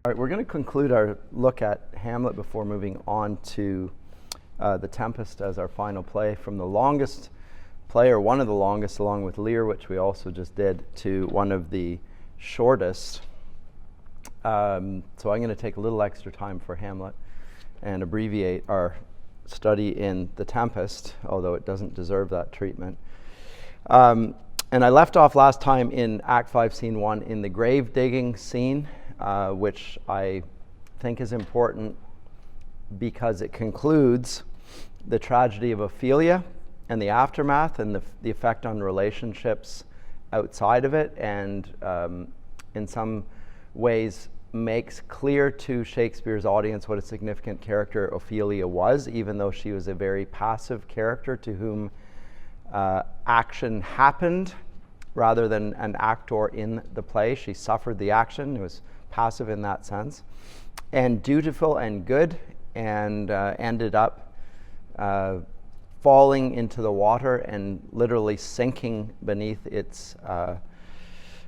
All right, we're going to conclude our look at Hamlet before moving on to The Tempest as our final play, from the longest play, or one of the longest, along with Lear, which we also just did, to one of the shortest. So I'm going to take a little extra time for Hamlet and abbreviate our study in The Tempest, although it doesn't deserve that treatment. And I left off last time in Act 5, Scene 1, in the grave digging scene, which I think is important because it concludes the tragedy of Ophelia and the aftermath and the effect on relationships outside of it, and in some ways makes clear to Shakespeare's audience what a significant character Ophelia was, even though she was a very passive character to whom action happened rather than an actor in the play. She suffered the action. It was passive in that sense, and dutiful and good, and ended up falling into the water and literally sinking beneath its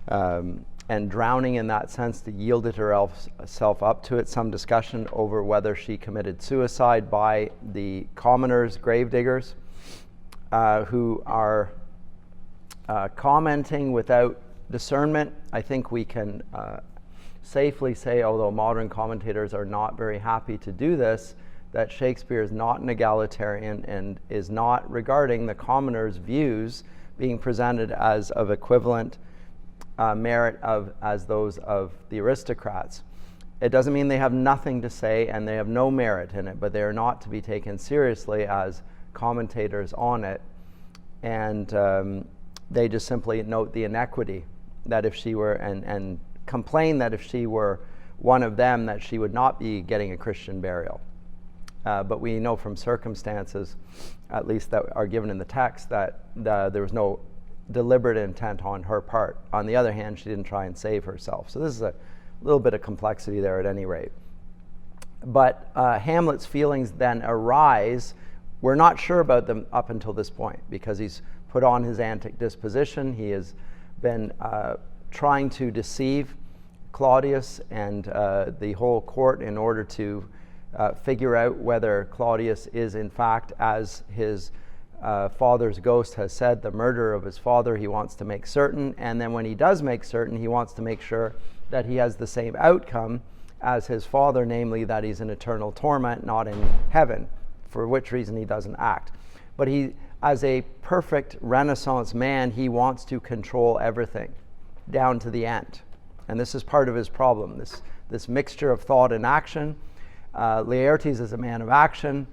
and drowning in that sense, to yielded herself up to it. Some discussion over whether she committed suicide by the commoners, gravediggers, who are commenting without discernment. I think we can safely say, although modern commentators are not very happy to do this, that Shakespeare is not an egalitarian and is not regarding the commoners' views being presented as of equivalent merit as those of the aristocrats. It doesn't mean they have nothing to say and they have no merit in it, but they are not to be taken seriously as commentators on it. And they just simply note the inequity, that if she were, and complain that if she were one of them, that she would not be getting a Christian burial. But we know from circumstances, at least that are given in the text, that there was no deliberate intent on her part. On the other hand, she didn't try and save herself. So this is a little bit of complexity there at any rate. But Hamlet's feelings then arise. We're not sure about them up until this point, because he's put on his antic disposition. He has been trying to deceive Claudius and the whole court in order to figure out whether Claudius is in fact, as his father's ghost has said, the murderer of his father. He wants to make certain, and then when he does make certain, he wants to make sure that he has the same outcome as his father, namely that he's in eternal torment, not in heaven, for which reason he doesn't act. But he, as a perfect Renaissance man, he wants to control everything down to the end. And this is part of his problem, this mixture of thought and action. Laertes is a man of action.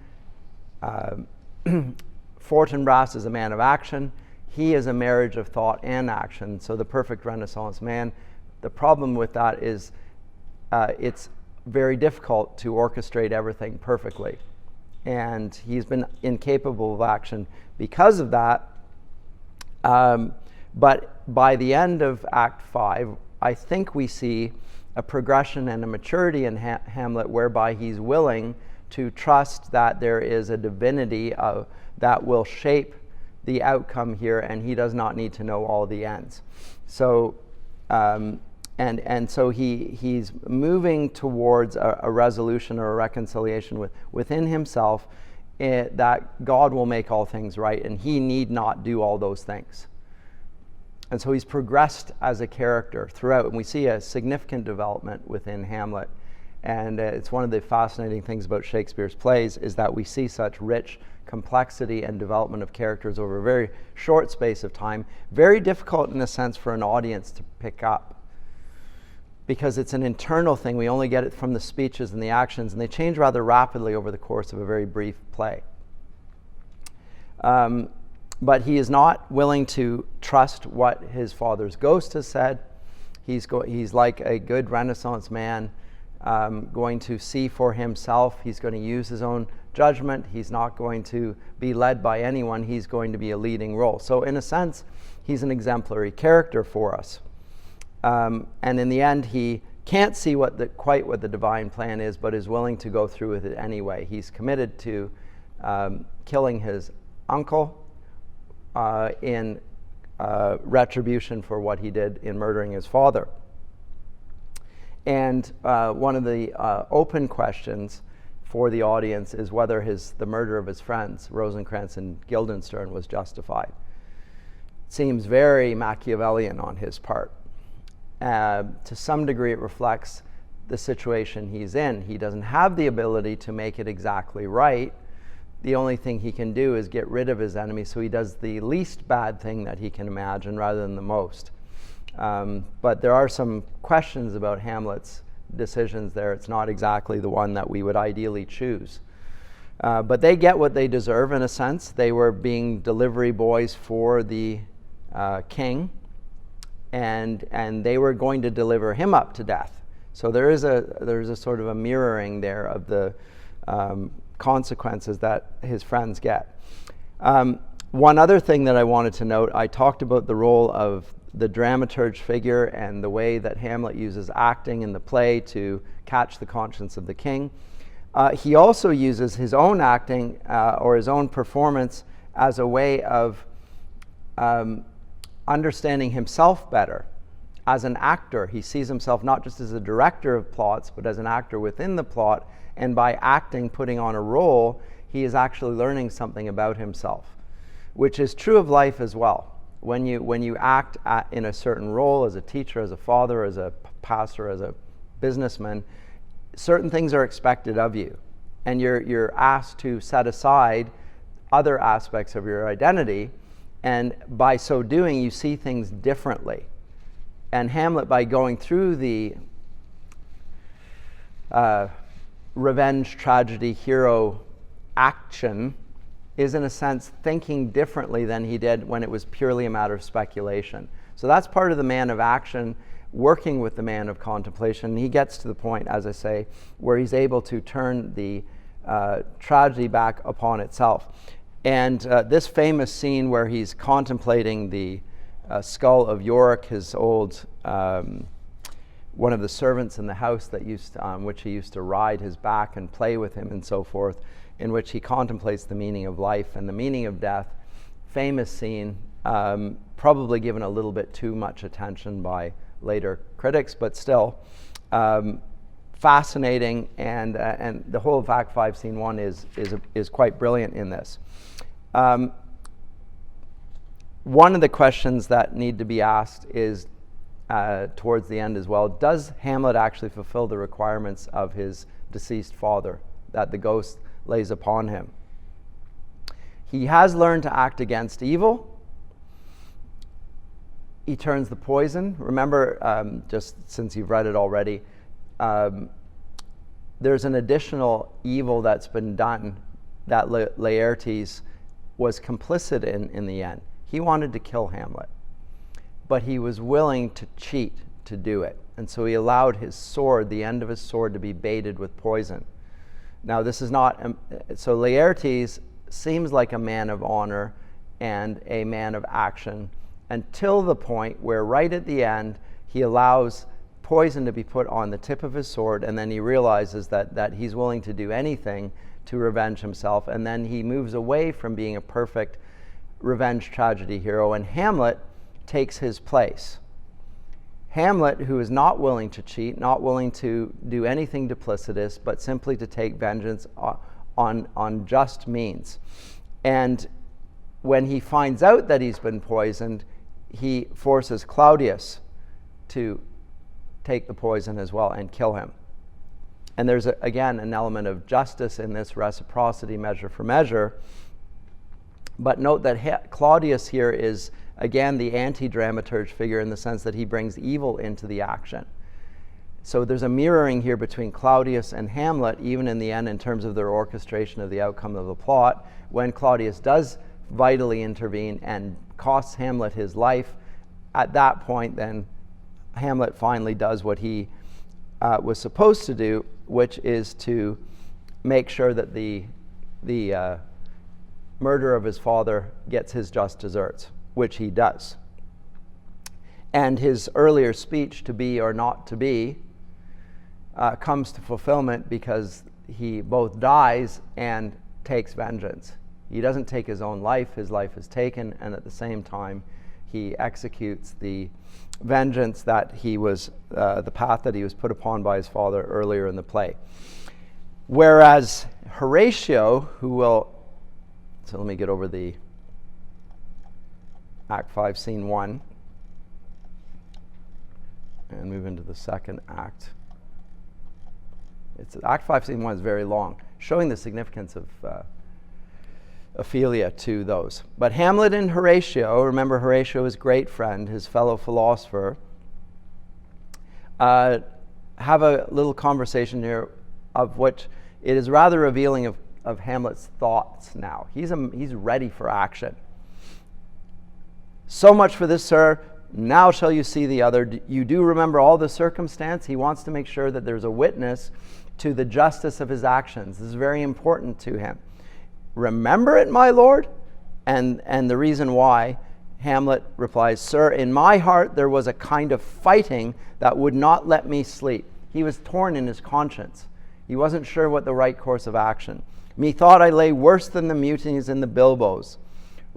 Fortinbras is a man of action. He is a marriage of thought and action. So the perfect Renaissance man. The problem with that is it's very difficult to orchestrate everything perfectly. And he's been incapable of action because of that. But by the end of Act 5, I think we see a progression and a maturity in Hamlet whereby he's willing to trust that there is a divinity that will shape the outcome here, and he does not need to know all the ends. So, and so he's moving towards a resolution or a reconciliation within himself, that God will make all things right, and he need not do all those things. And so he's progressed as a character throughout, and we see a significant development within Hamlet. And it's one of the fascinating things about Shakespeare's plays is that we see such rich complexity and development of characters over a very short space of time. Very difficult in a sense for an audience to pick up, because it's an internal thing. We only get it from the speeches and the actions, and they change rather rapidly over the course of a very brief play. But he is not willing to trust what his father's ghost has said. He's like a good Renaissance man, going to see for himself. He's going to use his own judgment. He's not going to be led by anyone. He's going to be a leading role. So in a sense, he's an exemplary character for us. And in the end, he can't see quite what the divine plan is, but is willing to go through with it anyway. He's committed to killing his uncle in retribution for what he did in murdering his father. And one of the open questions for the audience is whether the murder of his friends, Rosencrantz and Guildenstern, was justified. Seems very Machiavellian on his part. To some degree, it reflects the situation he's in. He doesn't have the ability to make it exactly right. The only thing he can do is get rid of his enemy, so he does the least bad thing that he can imagine rather than the most. But there are some questions about Hamlet's decisions there. It's not exactly the one that we would ideally choose. But they get what they deserve in a sense. They were being delivery boys for the king, and they were going to deliver him up to death. So there's a sort of a mirroring there of the consequences that his friends get. One other thing that I wanted to note, I talked about the role of the dramaturge figure and the way that Hamlet uses acting in the play to catch the conscience of the king. He also uses his own acting or his own performance as a way of understanding himself better. As an actor, he sees himself not just as a director of plots, but as an actor within the plot, and by acting, putting on a role, he is actually learning something about himself, which is true of life as well. When you act in a certain role, as a teacher, as a father, as a pastor, as a businessman, certain things are expected of you, and you're asked to set aside other aspects of your identity, and by so doing, you see things differently. And Hamlet, by going through the revenge, tragedy, hero action, is in a sense thinking differently than he did when it was purely a matter of speculation. So that's part of the man of action working with the man of contemplation. He gets to the point, as I say, where he's able to turn the tragedy back upon itself. And this famous scene where he's contemplating the skull of Yorick, his old one of the servants in the house that which he used to ride his back and play with him and so forth, in which he contemplates the meaning of life and the meaning of death. Famous scene, probably given a little bit too much attention by later critics, but still fascinating. And the whole of Act 5, Scene 1 is quite brilliant in this. One of the questions that need to be asked is, towards the end as well, does Hamlet actually fulfill the requirements of his deceased father that the ghost lays upon him? He has learned to act against evil. He turns the poison. Remember, just since you've read it already, there's an additional evil that's been done that Laertes was complicit in the end. He wanted to kill Hamlet, but he was willing to cheat to do it. And so he allowed his sword, the end of his sword, to be baited with poison. Now, this is not, so Laertes seems like a man of honor and a man of action until the point where right at the end, he allows poison to be put on the tip of his sword, and then he realizes that he's willing to do anything to revenge himself, and then he moves away from being a perfect revenge tragedy hero, and Hamlet takes his place. Hamlet, who is not willing to cheat, not willing to do anything duplicitous, but simply to take vengeance on just means. And when he finds out that he's been poisoned, he forces Claudius to take the poison as well and kill him. And there's, again, an element of justice in this reciprocity, measure for measure. But note that Claudius here is, again, the anti-dramaturge figure in the sense that he brings evil into the action. So there's a mirroring here between Claudius and Hamlet, even in the end, in terms of their orchestration of the outcome of the plot. When Claudius does vitally intervene and costs Hamlet his life, at that point, then Hamlet finally does what he was supposed to do, which is to make sure that the murder of his father gets his just deserts, which he does. And his earlier speech, to be or not to be, comes to fulfillment because he both dies and takes vengeance. He doesn't take his own life, his life is taken, and at the same time, he executes the vengeance that he was, the path that he was put upon by his father earlier in the play. Whereas Horatio, so let me get over the Act 5, Scene 1, and move into the second act. Act 5, Scene 1 is very long, showing the significance of Ophelia to those. But Hamlet and Horatio, remember Horatio, his great friend, his fellow philosopher, have a little conversation here of which it is rather revealing of Hamlet's thoughts now. He's ready for action. So much for this, sir. Now shall you see the other. You do remember all the circumstance. He wants to make sure that there's a witness to the justice of his actions. This is very important to him. Remember it, my lord? And the reason why, Hamlet replies, sir, in my heart there was a kind of fighting that would not let me sleep. He was torn in his conscience. He wasn't sure what the right course of action. Methought I lay worse than the mutinies in the bilboes.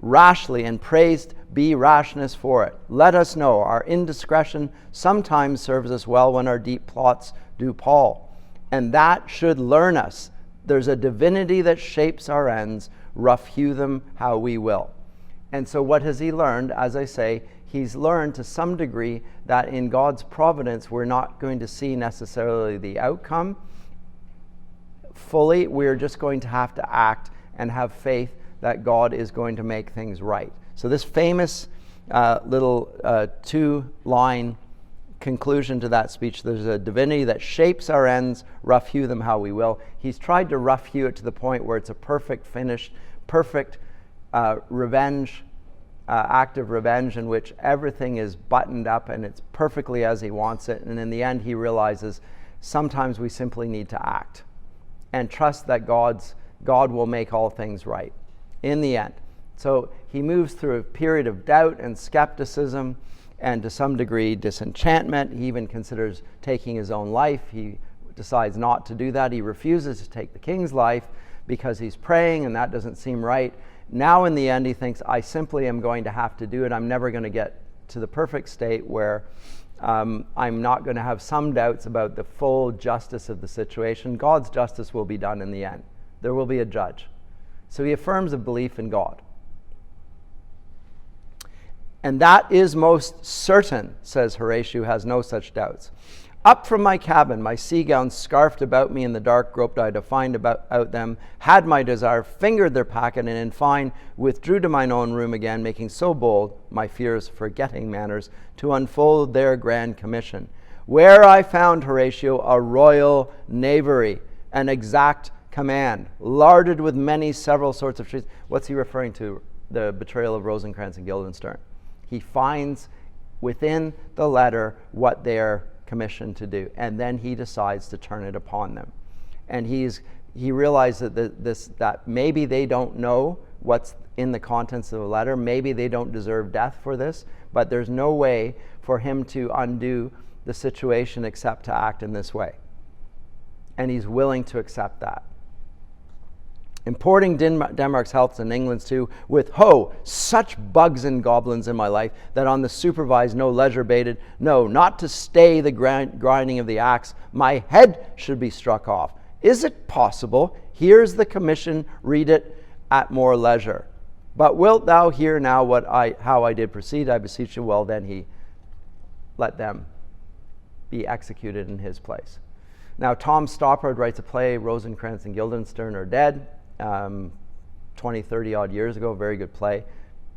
Rashly, and praised be rashness for it. Let us know our indiscretion sometimes serves us well when our deep plots do pall. And that should learn us. There's a divinity that shapes our ends, rough hew them how we will. And so what has he learned? As I say, he's learned to some degree that in God's providence, we're not going to see necessarily the outcome fully. We're just going to have to act and have faith that God is going to make things right. So this famous little two-line conclusion to that speech, there's a divinity that shapes our ends, rough hew them how we will. He's tried to rough hew it to the point where it's a perfect finish, perfect revenge, act of revenge in which everything is buttoned up and it's perfectly as he wants it. And in the end, he realizes sometimes we simply need to act and trust that God will make all things right in the end. So he moves through a period of doubt and skepticism and to some degree disenchantment. He even considers taking his own life. He decides not to do that. He refuses to take the king's life because he's praying and that doesn't seem right. Now in the end he thinks, I simply am going to have to do it. I'm never going to get to the perfect state where I'm not going to have some doubts about the full justice of the situation. God's justice will be done in the end. There will be a judge. So he affirms a belief in God. And that is most certain, says Horatio, has no such doubts. Up from my cabin, my sea gowns scarfed about me in the dark, groped I to find out them, had my desire, fingered their packet, and in fine, withdrew to mine own room again, making so bold, my fears forgetting manners, to unfold their grand commission. Where I found, Horatio, a royal knavery, an exact command, larded with many several sorts of treats. What's he referring to? The betrayal of Rosencrantz and Guildenstern. He finds within the letter what they're commissioned to do, and then he decides to turn it upon them. And he realizes that maybe they don't know what's in the contents of the letter, maybe they don't deserve death for this, but there's no way for him to undo the situation except to act in this way. And he's willing to accept that. Importing Denmark's health and England's too, with such bugs and goblins in my life, that on the supervised no leisure bated, no, not to stay the grinding of the axe, my head should be struck off. Is it possible? Here's the commission, read it at more leisure. But wilt thou hear now how I did proceed? I beseech you. Well, then he let them be executed in his place. Now, Tom Stoppard writes a play, Rosencrantz and Guildenstern are dead. 20, 30 odd years ago, very good play,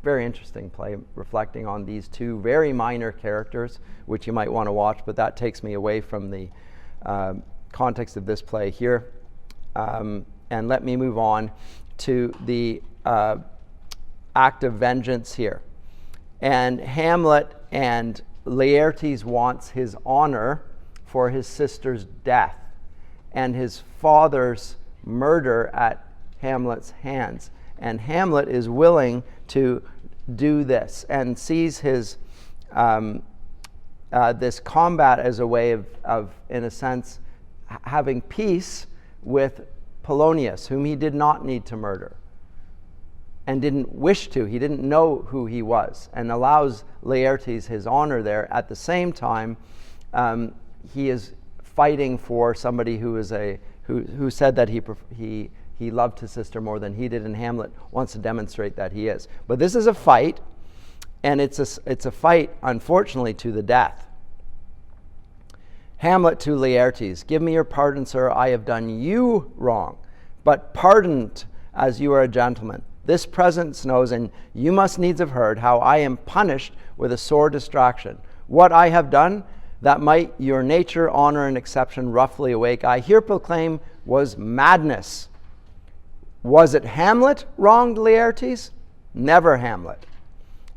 very interesting play, reflecting on these two very minor characters, which you might want to watch, but that takes me away from the context of this play here. And let me move on to the act of vengeance here. And Hamlet and Laertes wants his honor for his sister's death and his father's murder at Hamlet's hands. And Hamlet is willing to do this and sees his this combat as a way of in a sense, having peace with Polonius, whom he did not need to murder. and didn't wish to. He didn't know who he was, and allows Laertes his honor there. At the same time, he is fighting for somebody who is who said that he loved his sister more than he did, and Hamlet wants to demonstrate that he is. But this is a fight, and it's a fight, unfortunately, to the death. Hamlet to Laertes, give me your pardon, sir, I have done you wrong, but pardoned as you are a gentleman. This presence knows, and you must needs have heard, how I am punished with a sore distraction. What I have done, that might your nature, honor, and exception roughly awake, I here proclaim was madness. Was it Hamlet wronged Laertes? Never Hamlet.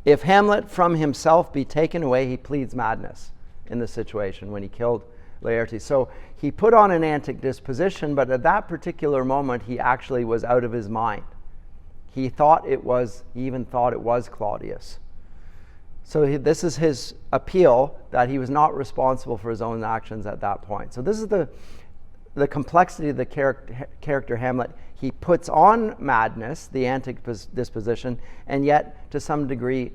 If Hamlet from himself be taken away, he pleads madness in the situation when he killed Laertes. So he put on an antic disposition, but at that particular moment, he actually was out of his mind. He even thought it was Claudius. So this is his appeal that he was not responsible for his own actions at that point. So this is the complexity of the character Hamlet. He puts on madness, the antic disposition, and yet to some degree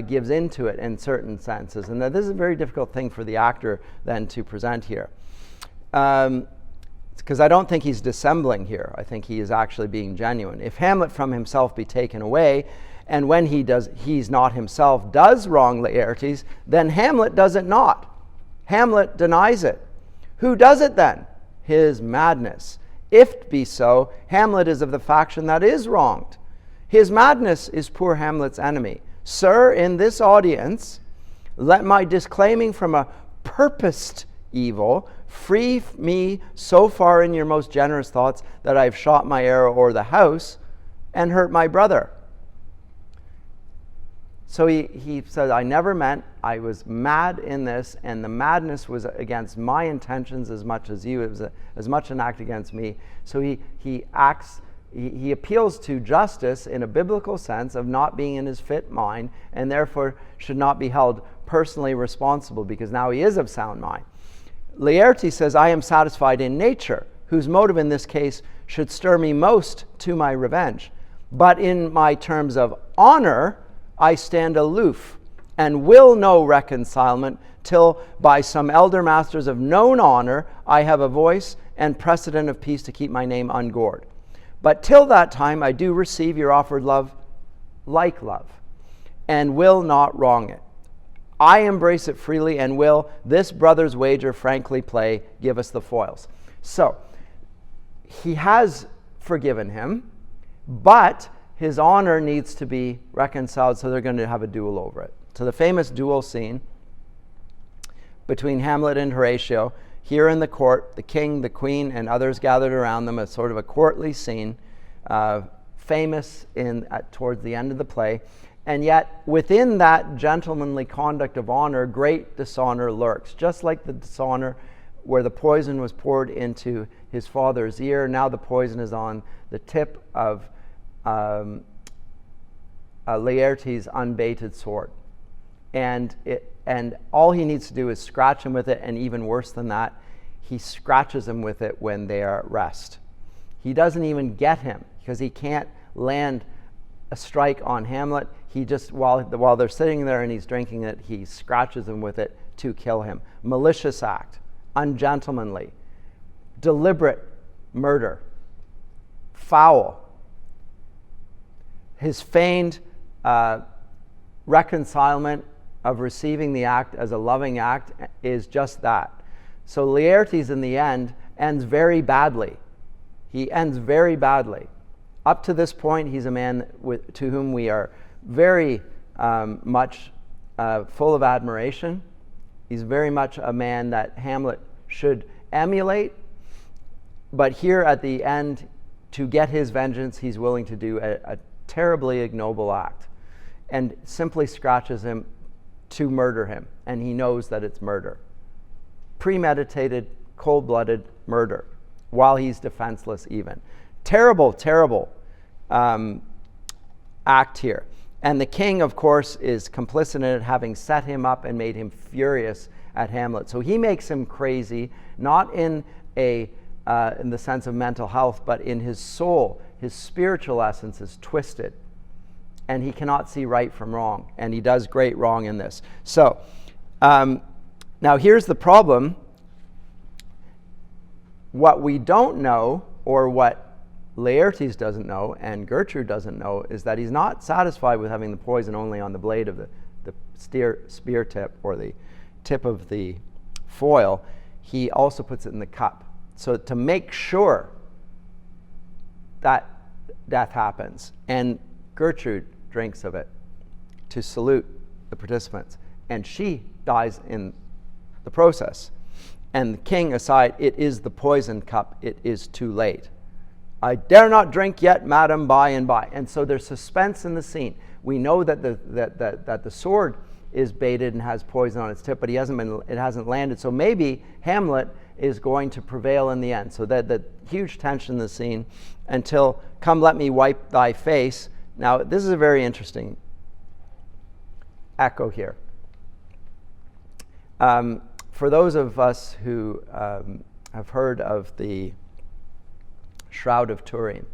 gives into it in certain senses. And this is a very difficult thing for the actor then to present here. Because I don't think he's dissembling here. I think he is actually being genuine. If Hamlet from himself be taken away, and when he's not himself, does wrong Laertes, then Hamlet does it not. Hamlet denies it. Who does it then? His madness. If it be so, Hamlet is of the faction that is wronged. His madness is poor Hamlet's enemy. Sir, in this audience, let my disclaiming from a purposed evil free me so far in your most generous thoughts that I have shot my arrow o'er the house and hurt my brother. So he said, I never meant, I was mad in this, and the madness was against my intentions as much as you. It was as much an act against me. So he appeals to justice in a biblical sense of not being in his fit mind, and therefore should not be held personally responsible, because now he is of sound mind. Laertes says, I am satisfied in nature, whose motive in this case should stir me most to my revenge. But in my terms of honor, I stand aloof, and will no reconcilement till by some elder masters of known honor I have a voice and precedent of peace to keep my name ungored. But till that time I do receive your offered love like love, and will not wrong it. I embrace it freely, and will this brother's wager frankly play, give us the foils. So he has forgiven him, but his honor needs to be reconciled, so they're going to have a duel over it. So the famous duel scene between Hamlet and Horatio, here in the court, the king, the queen, and others gathered around them, as sort of a courtly scene, famous towards the end of the play. And yet, within that gentlemanly conduct of honor, great dishonor lurks. Just like the dishonor where the poison was poured into his father's ear, now the poison is on the tip of Laertes' unbaited sword. And all he needs to do is scratch him with it, and even worse than that, he scratches him with it when they are at rest. He doesn't even get him, because he can't land a strike on Hamlet. He just, while they're sitting there and he's drinking it, he scratches him with it to kill him. Malicious act, ungentlemanly, deliberate murder, foul. His feigned reconcilement of receiving the act as a loving act is just that. So Laertes, in the end, ends very badly. He ends very badly. Up to this point, he's a man to whom we are very much full of admiration. He's very much a man that Hamlet should emulate. But here at the end, to get his vengeance, he's willing to do a terribly ignoble act, and simply scratches him to murder him. And he knows that it's murder. Premeditated, cold-blooded murder, while he's defenseless even. Terrible, terrible act here. And the king, of course, is complicit in it, having set him up and made him furious at Hamlet. So he makes him crazy, not in the sense of mental health, but in his soul. His spiritual essence is twisted. and he cannot see right from wrong, and he does great wrong in this. So, now here's the problem. What we don't know, or what Laertes doesn't know, and Gertrude doesn't know, is that he's not satisfied with having the poison only on the blade of the spear tip, or the tip of the foil. He also puts it in the cup. So to make sure that death happens, and Gertrude drinks of it to salute the participants, and she dies in the process. And the king aside, it is the poisoned cup, it is too late. I dare not drink yet, madam, by and by. And so there's suspense in the scene. We know that the sword is baited and has poison on its tip, but it hasn't landed. So maybe Hamlet is going to prevail in the end. So that huge tension in the scene until, come let me wipe thy face. Now, this is a very interesting echo here. For those of us who have heard of the Shroud of Turin,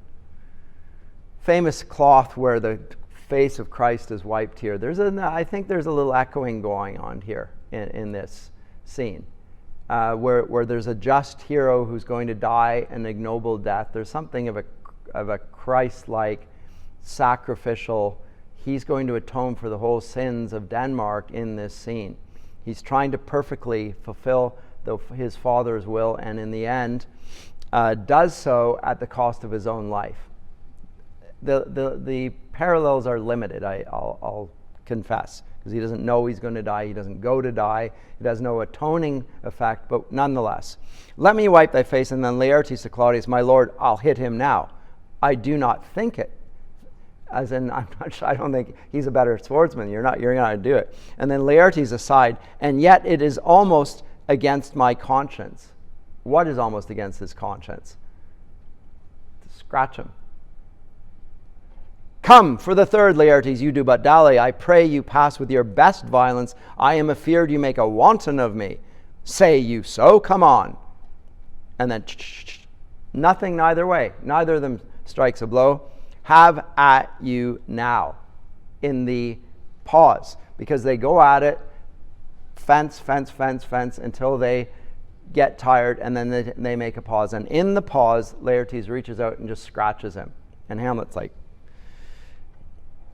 famous cloth where the face of Christ is wiped here. I think there's a little echoing going on here in this scene, where there's a just hero who's going to die an ignoble death. There's something of a Christ-like sacrificial. He's going to atone for the whole sins of Denmark in this scene. He's trying to perfectly fulfill his Father's will, and in the end, does so at the cost of his own life. The parallels are limited, I'll confess, because he doesn't know he's going to die. He doesn't go to die. It has no atoning effect, but nonetheless. Let me wipe thy face, and then Laertes to Claudius, my lord, I'll hit him now. I do not think it. As in, I don't think he's a better swordsman. You're not going to do it. And then Laertes aside, and yet it is almost against my conscience. What is almost against his conscience? To scratch him. Come, for the third, Laertes, you do but dally. I pray you pass with your best violence. I am afeard you make a wanton of me. Say you so? Come on. And then nothing neither way. Neither of them strikes a blow. Have at you now, in the pause, because they go at it, fence, until they get tired, and then they make a pause. And in the pause, Laertes reaches out and just scratches him. And Hamlet's like,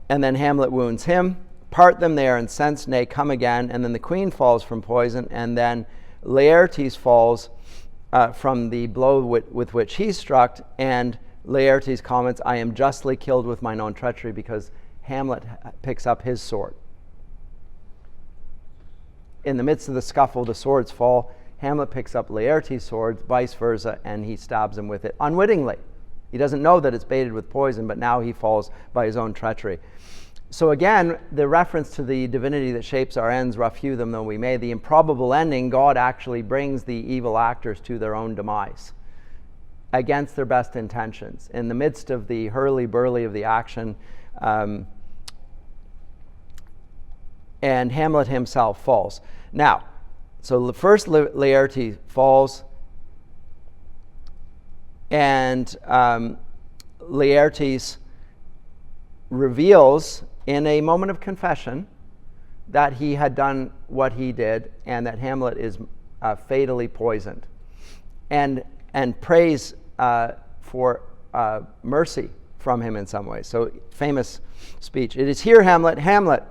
and then Hamlet wounds him. Part them, they are incensed, nay, come again. And then the queen falls from poison, and then Laertes falls from the blow with which he's struck, and Laertes comments, I am justly killed with mine own treachery, because Hamlet picks up his sword. In the midst of the scuffle, the swords fall. Hamlet picks up Laertes' sword, vice versa, and he stabs him with it unwittingly. He doesn't know that it's baited with poison, but now he falls by his own treachery. So again, the reference to the divinity that shapes our ends, rough hew them though we may, the improbable ending, God actually brings the evil actors to their own demise against their best intentions. In the midst of the hurly-burly of the action, and Hamlet himself falls. Now, so the first Laertes falls, and Laertes reveals in a moment of confession that he had done what he did, and that Hamlet is fatally poisoned, and prays for mercy from him in some way. So, famous speech. It is here, Hamlet, Hamlet,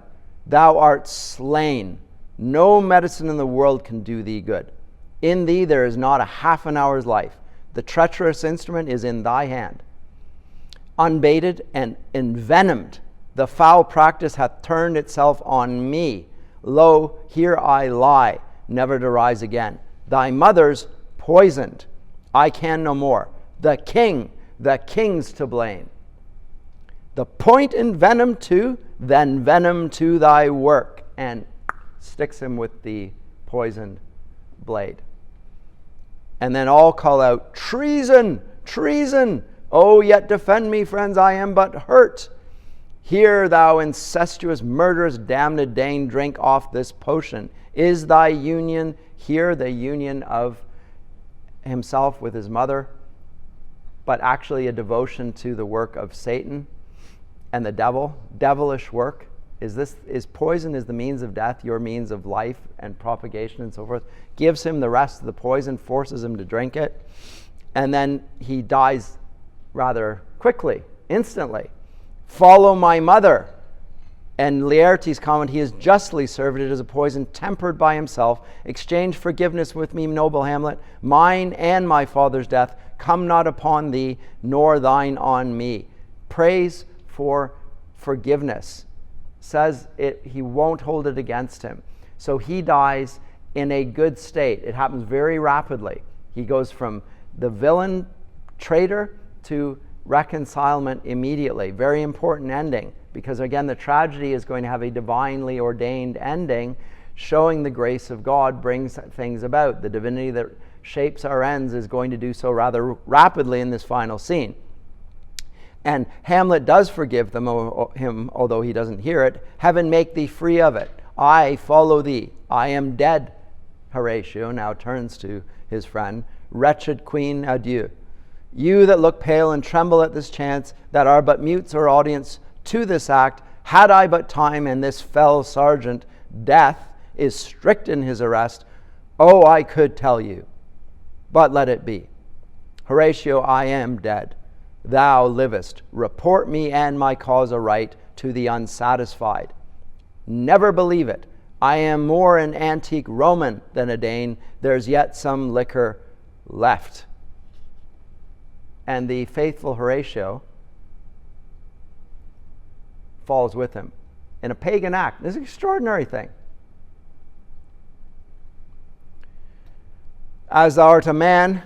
thou art slain. No medicine in the world can do thee good. In thee there is not a half an hour's life. The treacherous instrument is in thy hand. Unbaited and envenomed, the foul practice hath turned itself on me. Lo, here I lie, never to rise again. Thy mother's poisoned. I can no more. The king's to blame. The point in venom too, then venom to thy work. And sticks him with the poisoned blade. And then all call out, treason, treason. Oh, yet defend me, friends, I am but hurt. Here, thou incestuous, murderous, damned Dane, drink off this potion. Is thy union here the union of himself with his mother, but actually a devotion to the work of Satan? and the devil, devilish work. Is poison is the means of death, your means of life and propagation and so forth? Gives him the rest of the poison, forces him to drink it, and then he dies rather quickly, instantly. Follow my mother. And Laertes' comment, he has justly served it as a poison tempered by himself. Exchange forgiveness with me, noble Hamlet. Mine and my father's death come not upon thee, nor thine on me. Prays for forgiveness. Says he won't hold it against him. So he dies in a good state. It happens very rapidly. He goes from the villain, traitor, to reconcilement immediately. Very important ending, because again, the tragedy is going to have a divinely ordained ending, showing the grace of God brings things about. The divinity that shapes our ends is going to do so rather rapidly in this final scene. And Hamlet does forgive him, although he doesn't hear it. Heaven make thee free of it. I follow thee. I am dead. Horatio now turns to his friend. Wretched queen, adieu. You that look pale and tremble at this chance, that are but mutes or audience to this act, had I but time, and this fell sergeant, death, is strict in his arrest, oh, I could tell you, but let it be. Horatio, I am dead. Thou livest. Report me and my cause aright to the unsatisfied. Never believe it. I am more an antique Roman than a Dane. There's yet some liquor left. And the faithful Horatio falls with him in a pagan act. This is an extraordinary thing. As thou art a man,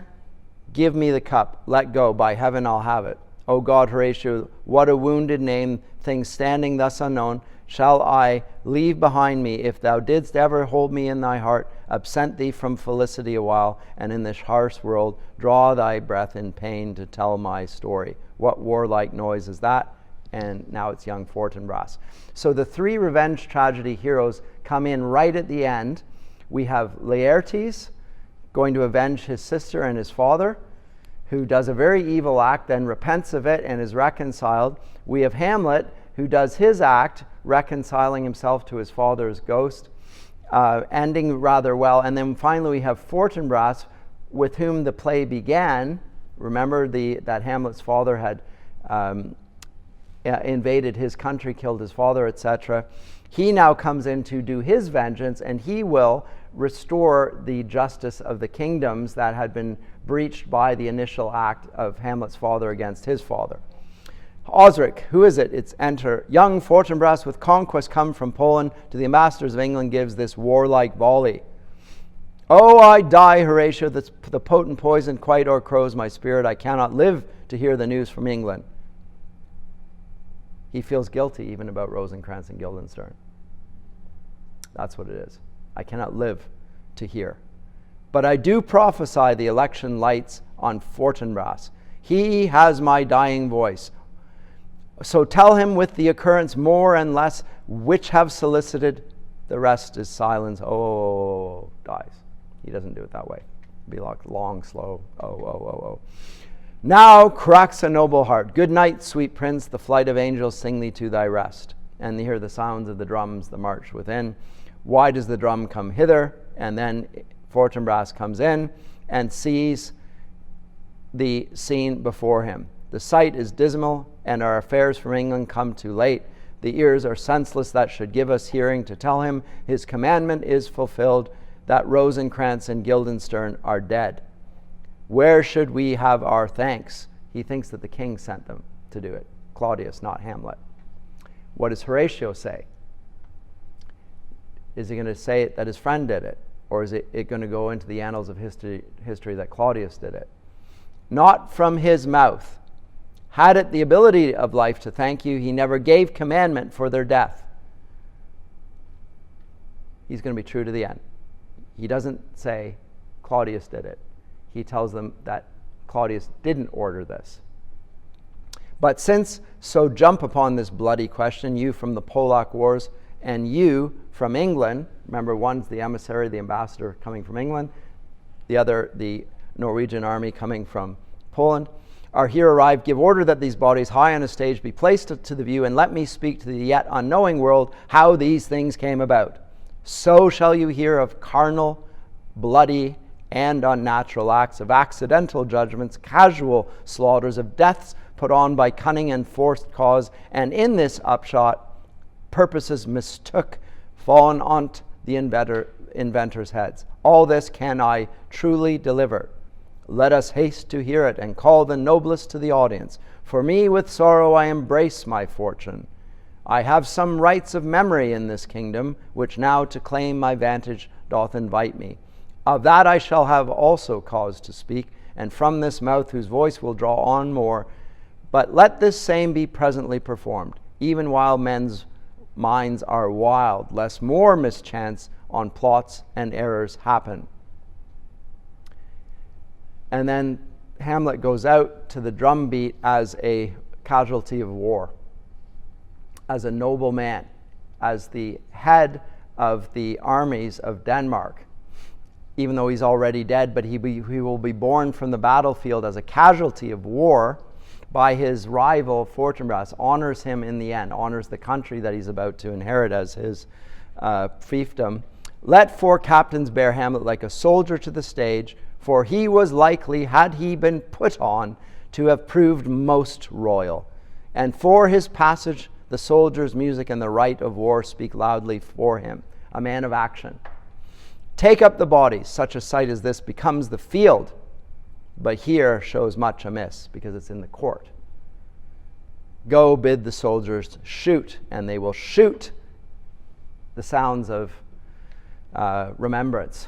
give me the cup. Let go. By heaven, I'll have it. O God, Horatio, what a wounded name, things standing thus unknown, shall I leave behind me, if thou didst ever hold me in thy heart, absent thee from felicity a while, and in this harsh world draw thy breath in pain to tell my story. What warlike noise is that? And now it's young Fortinbras. So the three revenge tragedy heroes come in right at the end. We have Laertes going to avenge his sister and his father, who does a very evil act, then repents of it and is reconciled. We have Hamlet, who does his act, reconciling himself to his father's ghost, ending rather well. And then finally we have Fortinbras, with whom the play began. Remember that Hamlet's father had invaded his country, killed his father, etc. He now comes in to do his vengeance, and he will restore the justice of the kingdoms that had been breached by the initial act of Hamlet's father against his father. Osric, who is it? It's enter. Young Fortinbras with conquest come from Poland to the ambassadors of England gives this warlike volley. Oh, I die, Horatio, the potent poison quite o'ercrows my spirit. I cannot live to hear the news from England. He feels guilty even about Rosencrantz and Guildenstern. That's what it is. I cannot live to hear. But I do prophesy the election lights on Fortinbras. He has my dying voice. So tell him with the occurrence more and less, which have solicited, the rest is silence. Oh, dies. He doesn't do it that way. It'd be like long, slow, oh. Now cracks a noble heart. Good night, sweet prince, the flight of angels sing thee to thy rest. And you hear the sounds of the drums, the march within. Why does the drum come hither? And then Fortinbras comes in and sees the scene before him. The sight is dismal, and our affairs from England come too late. The ears are senseless that should give us hearing to tell him his commandment is fulfilled, that Rosencrantz and Guildenstern are dead. Where should we have our thanks? He thinks that the king sent them to do it. Claudius, not Hamlet. What does Horatio say? Is he going to say that his friend did it? Or is it going to go into the annals of history that Claudius did it? Not from his mouth. Had it the ability of life to thank you, he never gave commandment for their death. He's going to be true to the end. He doesn't say Claudius did it. He tells them that Claudius didn't order this. But since so jump upon this bloody question, you from the Polack Wars, and you from England, remember one's the emissary, the ambassador coming from England, the other the Norwegian army coming from Poland, are here arrived. Give order that these bodies high on a stage be placed to the view, and let me speak to the yet unknowing world how these things came about. So shall you hear of carnal, bloody, and unnatural acts, of accidental judgments, casual slaughters, of deaths put on by cunning and forced cause, and in this upshot, purposes mistook fallen on't the inventors' heads. All this can I truly deliver. Let us haste to hear it, and call the noblest to the audience. For me with sorrow I embrace my fortune. I have some rights of memory in this kingdom, which now to claim my vantage doth invite me. Of that I shall have also cause to speak, and from this mouth whose voice will draw on more. But let this same be presently performed, even while men's minds are wild, lest more mischance on plots and errors happen. And then Hamlet goes out to the drum beat as a casualty of war, as a noble man, as the head of the armies of Denmark. Even though he's already dead, but he will be born from the battlefield as a casualty of war by his rival Fortinbras, honors him in the end, honors the country that he's about to inherit as his fiefdom. Let 4 captains bear Hamlet like a soldier to the stage, for he was likely, had he been put on, to have proved most royal. And for his passage, the soldiers' music and the right of war speak loudly for him, a man of action. Take up the bodies, such a sight as this becomes the field, but here shows much amiss, because it's in the court. Go bid the soldiers shoot, and they will shoot the sounds of remembrance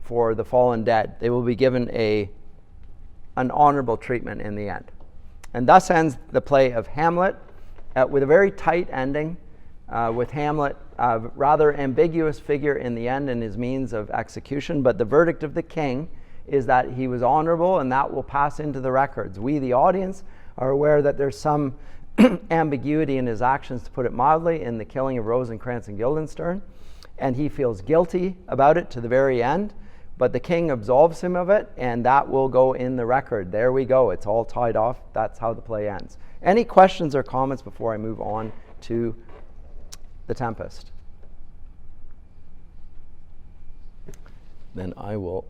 for the fallen dead. They will be given an honorable treatment in the end. And thus ends the play of Hamlet, with a very tight ending, with Hamlet, a rather ambiguous figure in the end in his means of execution, but the verdict of the king is that he was honorable, and that will pass into the records. We, the audience, are aware that there's some ambiguity in his actions, to put it mildly, in the killing of Rosencrantz and Guildenstern, and he feels guilty about it to the very end, but the king absolves him of it, and that will go in the record. There we go. It's all tied off. That's how the play ends. Any questions or comments before I move on to The Tempest? Then I will